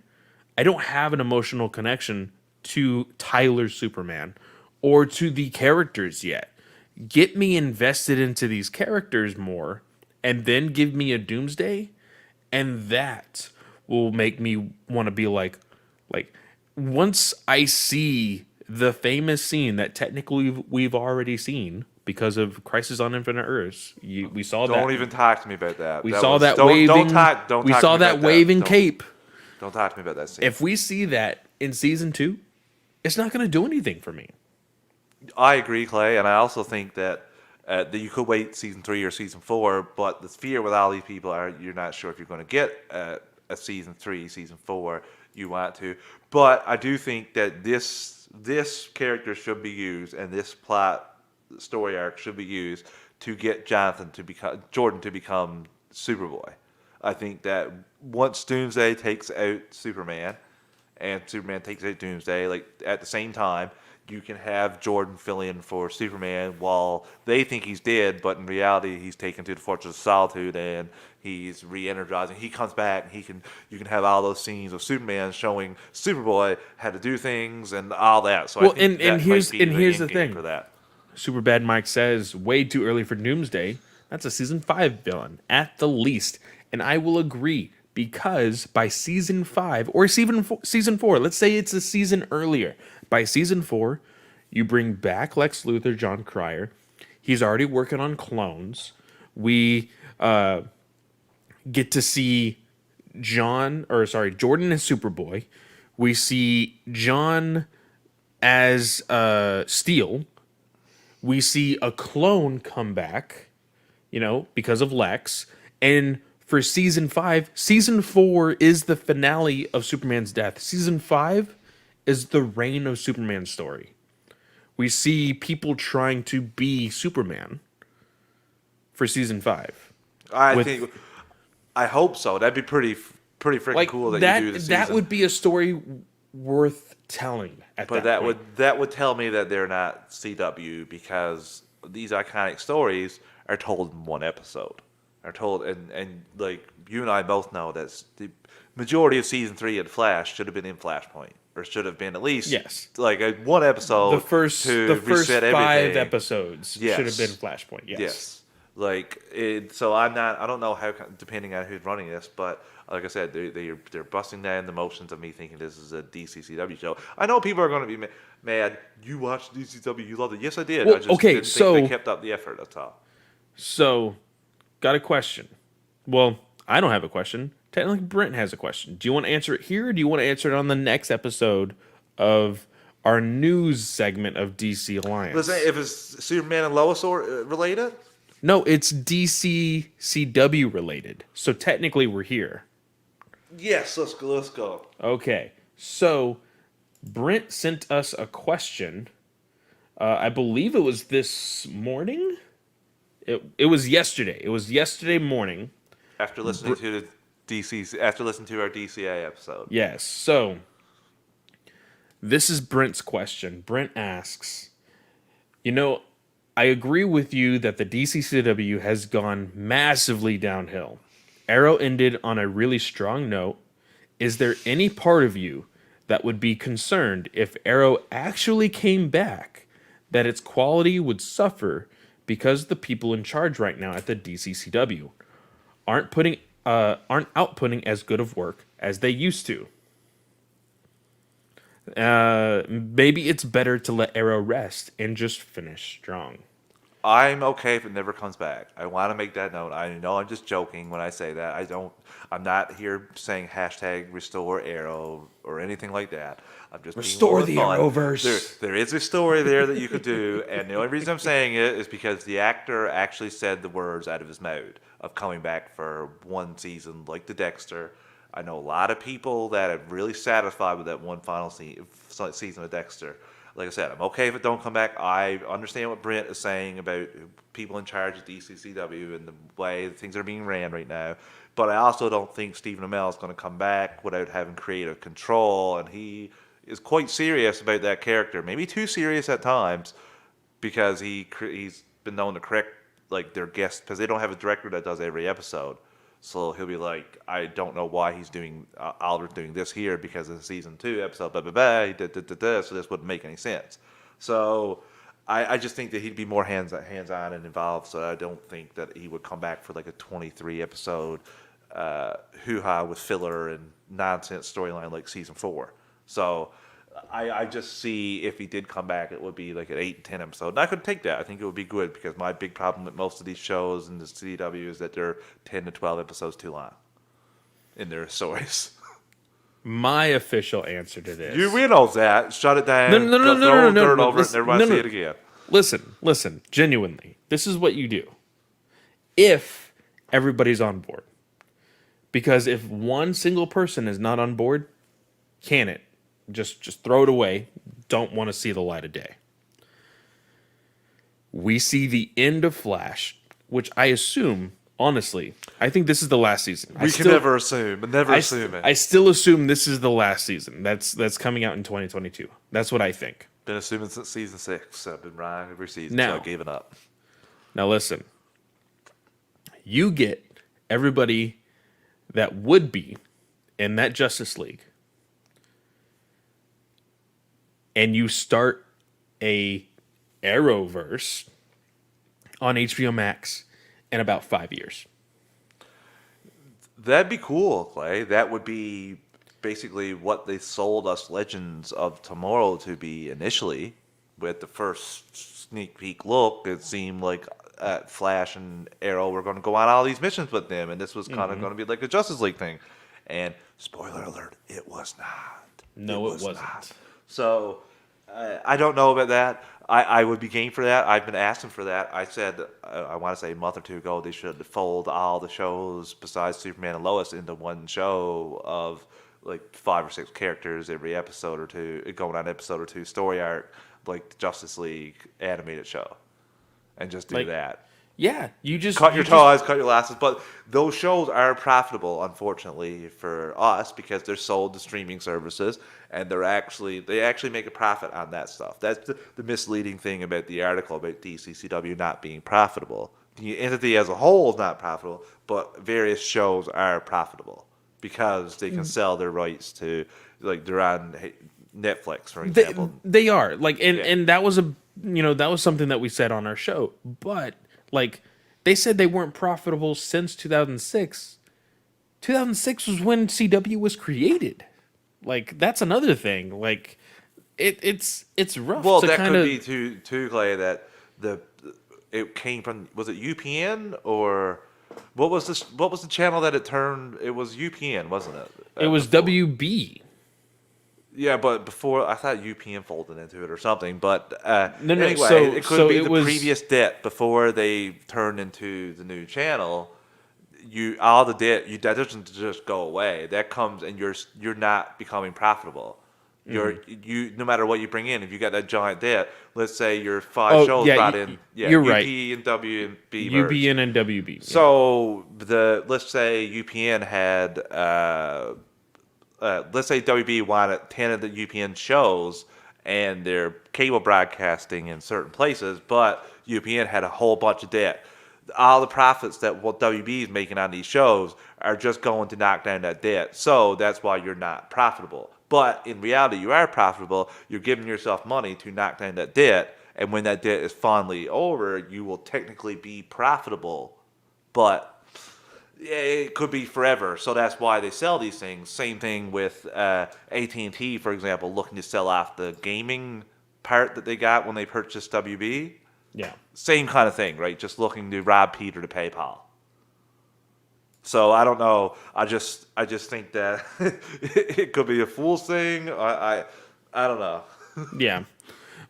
I don't have an emotional connection to Tyler's Superman or to the characters yet. Get me invested into these characters more and then give me a Doomsday and that will make me want to be like once I see the famous scene that technically we've already seen because of Crisis on Infinite Earths. We saw that. Don't even talk to me about that. We That saw was- that don't, waving. Don't talk. Don't we talk saw to me that about waving Don't- cape. Don't talk to me about that scene. If we see that in season 2, it's not going to do anything for me. I agree, Clay, and I also think that you could wait season 3 or season 4, but the fear with all these people are you're not sure if you're going to get a season 3, season 4. You want to, but I do think that this character should be used, and this plot story arc should be used to get Jordan to become Superboy. I think that once Doomsday takes out Superman, and Superman takes out Doomsday, like at the same time, you can have Jordan fill in for Superman while they think he's dead, but in reality he's taken to the Fortress of Solitude and he's re-energizing. He comes back and you can have all those scenes of Superman showing Superboy how to do things and all that. So Well, I think and that here's might be the end game thing. for that. Superbad Mike says way too early for Doomsday. That's a season 5 villain at the least, and I will agree because by season 5 or season 4, let's say it's a season earlier. By season 4, you bring back Lex Luthor, John Cryer. He's already working on clones. We get to see Jordan as Superboy. We see John as Steel. We see a clone come back, because of Lex. And for season 5, season 4 is the finale of Superman's death. Season 5 is the reign of Superman's story. We see people trying to be Superman for season 5. I hope so. That'd be pretty freaking cool that you do the season. That would be a story worth telling But that would tell me that they're not CW because these iconic stories are told in one episode. Are told and like you and I both know that majority of season 3 in Flash should have been in Flashpoint, or should have been at least Yes. like one The episode first to the first reset 5 everything. episodes should have been Yes. Flashpoint. Yes. Yes. Like it, so I'm not. I don't know how depending on who's running this, but like I said, they're busting down the motions of me thinking this is a DCCW show. I know people are going to be mad. You watched DCW, you loved it. Yes, I did. Well, I just okay, didn't so- think they kept up the effort. That's all. So, got a question. Well, I don't have a question. Technically, Brent has a question. Do you want to answer it here, or do you want to answer it on the next episode of our news segment of DC Alliance? Listen, if it's Superman and Lois related, No, it's DCCW related. So technically, we're here. yes, let's go. Let's go. Okay. So Brent sent us a question. I believe it was this morning. It was yesterday. It was yesterday morning. After listening to after listening to our DCA episode, Yes. So this is Brent's question. Brent asks, I agree with you that the DCCW has gone massively downhill. Arrow ended on a really strong note. Is there any part of you that would be concerned if Arrow actually came back that its quality would suffer because the people in charge right now at the DCCW aren't outputting as good of work as they used to? Maybe it's better to let Arrow rest and just finish strong. I'm okay if it never comes back. I want to make that note. I know I'm just joking when I say that. I'm not here saying hashtag restore Arrow or anything like that. I'm just Restore being the fun. Arrowverse. There is a story there that you could do, and the only reason I'm saying it is because the actor actually said the words out of his mouth of coming back for one season, like the Dexter. I know a lot of people that are really satisfied with that one final season of Dexter. Like I said, I'm okay if it don't come back. I understand what Brent is saying about people in charge of DCCW and the way things are being ran right now. But I also don't think Stephen Amell is going to come back without having creative control. And he is quite serious about that character, maybe too serious at times, because he's been known to correct like their guests because they don't have a director that does every episode. So he'll be like, I don't know why he's doing Oliver's doing this here because of the season 2 episode, blah blah blah. He did, so this wouldn't make any sense. So I just think that he'd be more hands on and involved. So I don't think that he would come back for like a 23 episode hoo ha with filler and nonsense storyline like season 4. So I just see if he did come back, it would be like an 8 and 10 episode. And I could take that. I think it would be good because my big problem with most of these shows in the CW is that they're 10 to 12 episodes too long in their stories. My official answer to this. You know that. Shut it down. No. Throw dirt over it Listen, and everybody no. see it again. Listen, genuinely. This is what you do. If everybody's on board. Because if one single person is not on board, can it? Just throw it away. Don't want to see the light of day. We see the end of Flash, which I assume, honestly, I think this is the last season. We can never assume, but never assume it. I still assume this is the last season. That's coming out in 2022. That's what I think. Been assuming since season 6. I've been wrong every season, Now- so I gave it up. Now listen. You get everybody that would be in that Justice League, and you start a Arrowverse on HBO Max in about 5 years. That'd be cool, Clay. That would be basically what they sold us Legends of Tomorrow to be initially. With the first sneak peek look, it seemed like Flash and Arrow were going to go on all these missions with them, and this was kind of going to be like a Justice League thing. And spoiler alert, it was not. No, it wasn't. Not. So I don't know about that. I would be game for that. I've been asking for that. I said, I want to say a month or two ago, they should fold all the shows besides Superman and Lois into one show of like 5 or 6 characters every episode or two, going on episode or 2 story arc, like the Justice League animated show. And just do that. Yeah, you just Cut your ties, cut your losses. But those shows are profitable, unfortunately, for us because they're sold to streaming services, and they actually make a profit on that stuff. That's the misleading thing about the article about DCCW not being profitable. The entity as a whole is not profitable, but various shows are profitable because they can sell their rights to, like, they're on Netflix, for They, example. they are like, Yeah. and that was that was something that we said on our show. But like, they said they weren't profitable since 2006. 2006 was when CW was created. Like, that's another thing. Like, it's rough Well, to that kind could of. be too, Clay, that the it came from, was it UPN or what was this? What was the channel that it turned? It was UPN, wasn't it? It was Before. WB. Yeah, but before I thought UPN folded into it or something. But No. anyway, So it could be it the was. previous debt before they turned into the new channel. You all the debt that doesn't just go away. That comes and you're not becoming profitable. You no matter what you bring in, if you got that giant debt, let's say your five Oh shows yeah, brought in, yeah, you're right. UP and WB merged. UBN and WB. Yeah. So let's say UPN had let's say WB wanted 10 of the UPN shows and they're cable broadcasting in certain places, but UPN had a whole bunch of debt. All the profits that what WB is making on these shows are just going to knock down that debt. So that's why you're not profitable. But in reality, you are profitable. You're giving yourself money to knock down that debt. And when that debt is finally over, you will technically be profitable. But it could be forever, so that's why they sell these things. Same thing with AT&T, for example, looking to sell off the gaming part that they got when they purchased WB. Yeah. Same kind of thing, right? Just looking to rob Peter to pay Paul. So I don't know. I just think that it could be a fool's thing. I don't know. Yeah.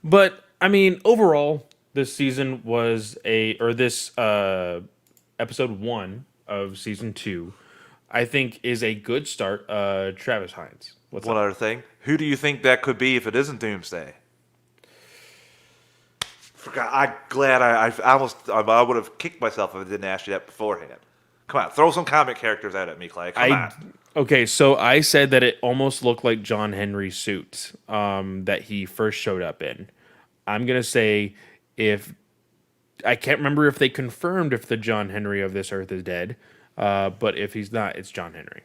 But I mean, overall, this season was this episode 1 of season 2, I think is a good start. Travis Hines. What's One up? other thing. Who do you think that could be if it isn't Doomsday? Forgot. I'm glad I would have kicked myself if I didn't ask you that beforehand. Come on, throw some comic characters out at me, Clay. Come on. Okay, so I said that it almost looked like John Henry's suit that he first showed up in. I'm gonna say if I can't remember if they confirmed if the John Henry of this Earth is dead, but if he's not, it's John Henry.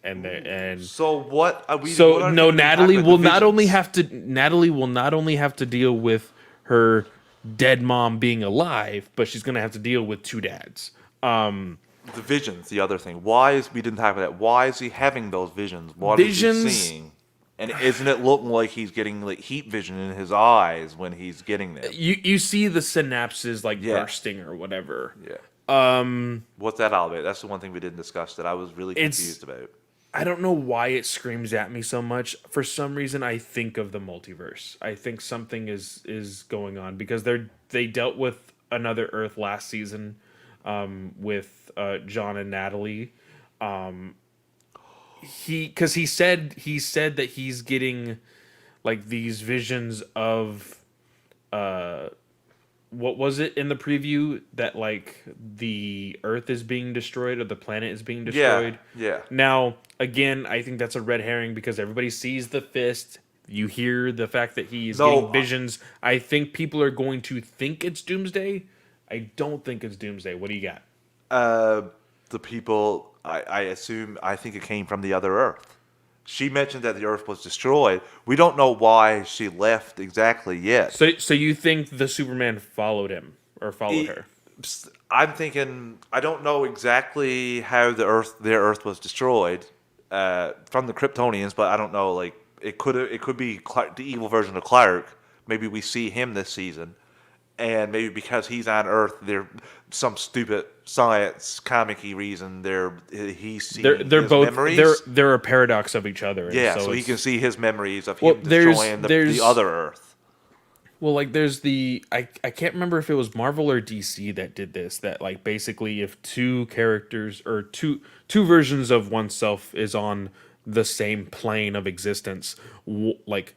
And So what? What so are no, we talking about? Natalie will not only have to deal with her dead mom being alive, but she's gonna have to deal with 2 dads. The visions, the other thing. We didn't talk about that. Why is he having those visions? What is he seeing? And isn't it looking like he's getting like heat vision in his eyes when he's getting them? You see the synapses like Yeah. bursting or whatever. Yeah. What's that all about? That's the one thing we didn't discuss that I was really It's- confused about. I don't know why it screams at me so much. For some reason, I think of the multiverse. I think something is going on because they dealt with another Earth last season with John and Natalie. He said that he's getting like these visions of what was it in the preview that like the Earth is being destroyed or the planet is being destroyed. Yeah. Now, again, I think that's a red herring because everybody sees the fist. You hear the fact that he's getting visions. I think people are going to think it's Doomsday. I don't think it's Doomsday. What do you got? The people, I think it came from the other Earth. She mentioned that the Earth was destroyed. We don't know why she left exactly yet. So you think the Superman followed him or followed her? I'm thinking I don't know exactly how their Earth was destroyed from the Kryptonians, but I don't know. Like it could be Clark, the evil version of Clark. Maybe we see him this season, and maybe because he's on Earth, there's some stupid science comic-y reason he's seeing They're his both memories. they're a paradox of each other. And Yeah, so he it's- can see his memories of Well, him destroying the other Earth. Well, like there's I can't remember if it was Marvel or DC that did this. That like basically if 2 characters or two versions of oneself is on the same plane of existence, like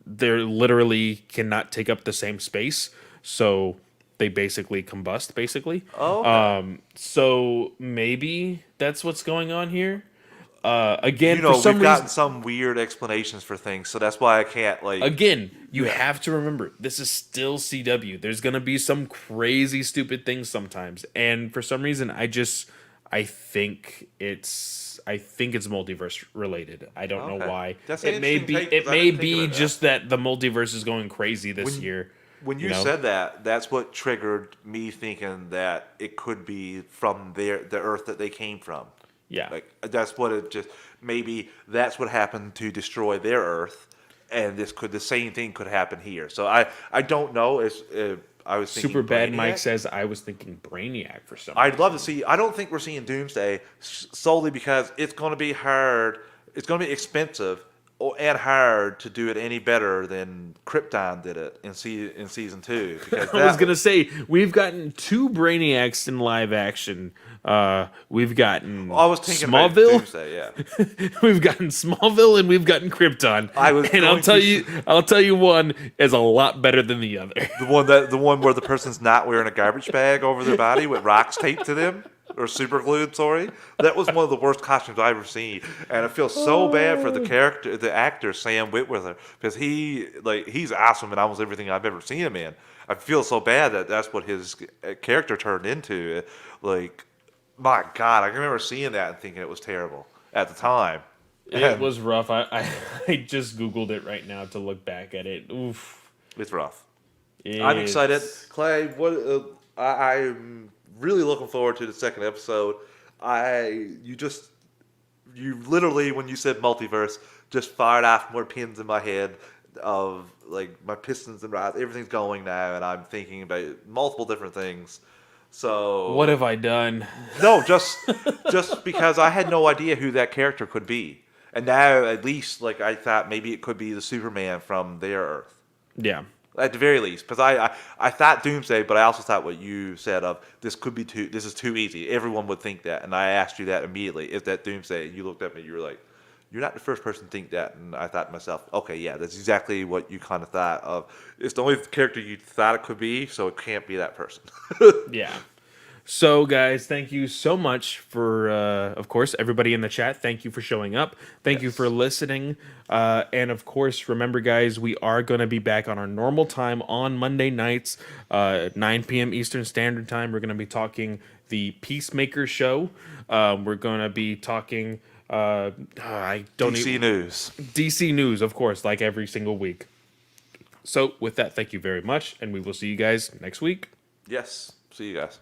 they're literally cannot take up the same space, so they basically combust. Basically, Oh, okay. so maybe that's what's going on here. Again, You know, for some we've gotten reason, some weird explanations for things, so that's why I can't like. again, you have to remember this is still CW. There's gonna be some crazy stupid things sometimes, and for some reason, I think it's multiverse related. I don't know Okay. why. That's an It may interesting be take because I may didn't think of be it that. just that the multiverse is going crazy this When year. when You you know? said that, that's what triggered me thinking that it could be from the Earth that they came from. Yeah. Like that's what it just maybe that's what happened to destroy their Earth, and the same thing could happen here. So I don't know. As I was Super thinking bad Mike Brainiac. says I was thinking Brainiac for some I'd love to reason. see. I don't think we're seeing Doomsday solely because it's going to be hard. It's going to be expensive and hard to do it any better than Krypton did it in season two because I was gonna say we've gotten two Brainiacs in live action. We've gotten I was thinking about Smallville, Doomsday. Yeah, we've gotten Smallville, and we've gotten Krypton. I was And going to I'll tell you, one is a lot better than the other. the one where the person's not wearing a garbage bag over their body with rocks taped to them. Or super glued, sorry. That was one of the worst costumes I've ever seen, and I feel so bad for the actor Sam Witwer, because he's awesome in almost everything I've ever seen him in. I feel so bad that that's what his character turned into. Like, my God, I can remember seeing that and thinking it was terrible at the time, It and was rough. I just googled it right now to look back at it. Oof. it's rough. I'm excited, It's Clay. I'm really looking forward to the second episode. You literally, when you said multiverse, just fired off more pins in my head of like my pistons and rods. Everything's going now, and I'm thinking about multiple different things. what So have I done? no, just because I had no idea who that character could be, and now at least like I thought maybe it could be the Superman from their Earth. Yeah. At the very least, because I thought Doomsday, but I also thought what you said of this could be too. This is too easy. Everyone would think that, and I asked you that immediately. Is that Doomsday? And you looked at me. You were like, "You're not the first person to think that." And I thought to myself, "Okay, yeah, that's exactly what you kind of thought of. It's the only character you thought it could be, so it can't be that person." Yeah. So, guys, thank you so much for, of course, everybody in the chat. Thank you for showing up. Thank you for Yes. listening. And, of course, remember, guys, we are going to be back on our normal time on Monday nights, 9 p.m. Eastern Standard Time. We're going to be talking the Peacemaker show. We're going to be talking, I don't DC News. DC News, of course, like every single week. So, with that, thank you very much, and we will see you guys next week. Yes. See you guys.